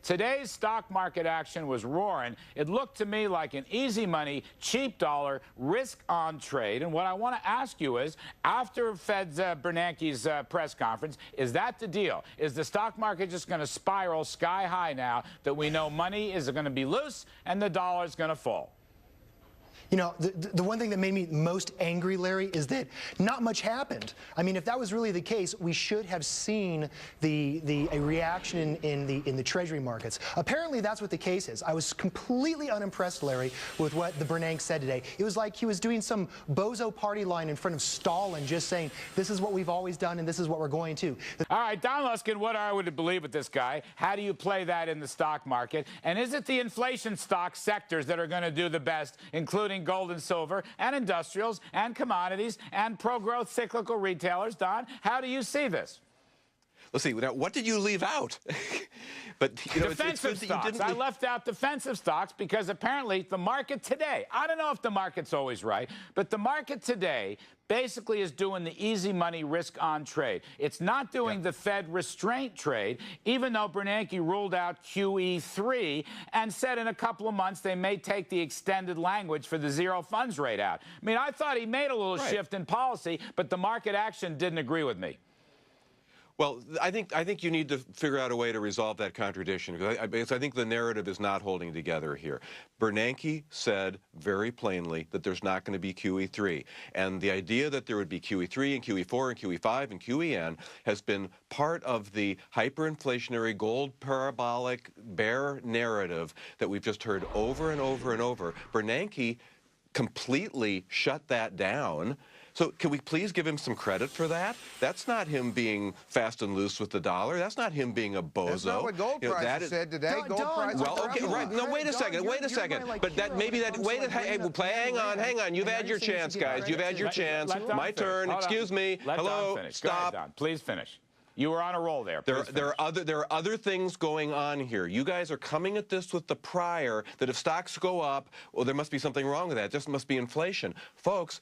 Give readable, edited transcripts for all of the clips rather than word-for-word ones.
Today's stock market action was roaring. It looked to me like an easy money, cheap dollar, risk-on trade. And what I want to ask you is, after Fed's Bernanke's press conference, is that the deal? Is the stock market just going to spiral sky high now that we know money is going to be loose and the dollar is going to fall? You know, the one thing that made me most angry, Larry, is that not much happened. I mean, if that was really the case, we should have seen a reaction in the Treasury markets. Apparently, that's what the case is. I was completely unimpressed, Larry, with what the Bernanke said today. It was like he was doing some bozo party line in front of Stalin, just saying, this is what we've always done and this is what we're going to. All right, Don Luskin, what are we to believe with this guy? How do you play that in the stock market? And is it the inflation stock sectors that are going to do the best, including gold and silver and industrials and commodities and pro-growth cyclical retailers? Don, how do you see this? Let's see. Now, what did you leave out? But you know, defensive stocks. I left out defensive stocks because apparently the market today, I don't know if the market's always right, but the market today basically is doing the easy money risk-on trade. It's not doing the Fed restraint trade, even though Bernanke ruled out QE3 and said in a couple of months they may take the extended language for the zero funds rate out. I mean, I thought he made a little shift in policy, but the market action didn't agree with me. Well, I think you need to figure out a way to resolve that contradiction, because I think the narrative is not holding together here. Bernanke said very plainly that there's not going to be QE3, and the idea that there would be QE3 and QE4 and QE5 and QEN has been part of the hyperinflationary gold parabolic bear narrative that we've just heard over and over and over. Bernanke completely shut that down. So can we please give him some credit for that? That's not him being fast and loose with the dollar. That's not him being a bozo. That's not what gold prices said today. Gold prices. Well, okay, right. No, wait a second. Wait a second. But that maybe that. Wait. Hang on. You've had your chance, guys. You've had your chance. My turn. Excuse me. Hello. Stop. Don, please finish. You were on a roll there. There are other things going on here. You guys are coming at this with the prior that if stocks go up, well, there must be something wrong with that. This must be inflation, folks.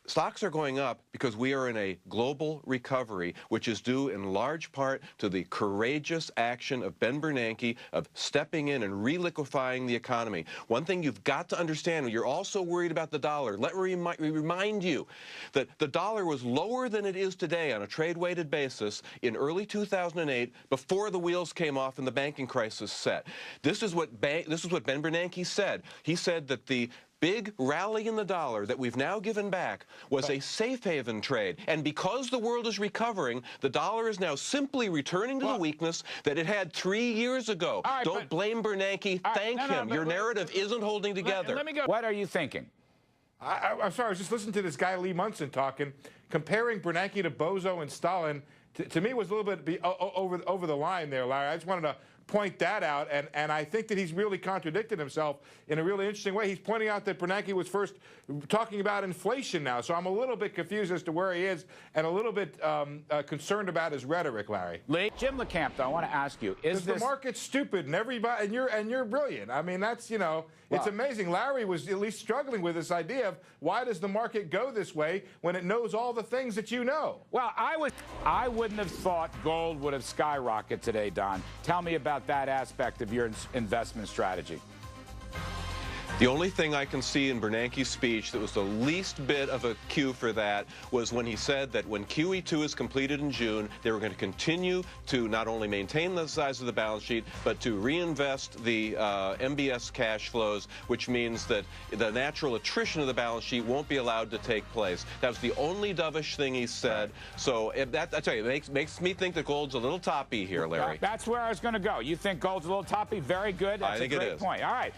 Stocks are going up because we are in a global recovery, which is due in large part to the courageous action of Ben Bernanke of stepping in and reliquefying the economy. One thing you've got to understand, you're also worried about the dollar. Let me remind you that the dollar was lower than it is today on a trade-weighted basis in early 2008 before the wheels came off and the banking crisis set. This is what Ben Bernanke said. He said that the big rally in the dollar that we've now given back was a safe haven trade. And because the world is recovering, the dollar is now simply returning to the weakness that it had 3 years ago. Don't blame Bernanke. Thank him. Your narrative isn't holding together. Let me go. What are you thinking? I'm sorry. I was just listening to this guy, Lee Munson, talking, comparing Bernanke to Bozo and Stalin. To me, it was a little bit over the line there, Larry. I just wanted to point that out, and I think that he's really contradicted himself in a really interesting way. He's pointing out that Bernanke was first talking about inflation now, so I'm a little bit confused as to where he is and a little bit concerned about his rhetoric, Larry. Jim LeCamp, though, I want to ask you, is the market's stupid and everybody, and you're brilliant. I mean, that's, you know, it's amazing. Larry was at least struggling with this idea of why does the market go this way when it knows all the things that you know? Well, I wouldn't have thought gold would have skyrocketed today, Don. Tell me about that aspect of your investment strategy. The only thing I can see in Bernanke's speech that was the least bit of a cue for that was when he said that when QE2 is completed in June, they were going to continue to not only maintain the size of the balance sheet, but to reinvest the MBS cash flows, which means that the natural attrition of the balance sheet won't be allowed to take place. That was the only dovish thing he said. So I tell you, it makes me think that gold's a little toppy here, Larry. That's where I was going to go. You think gold's a little toppy? Very good. That's I think a great it is. point. All right.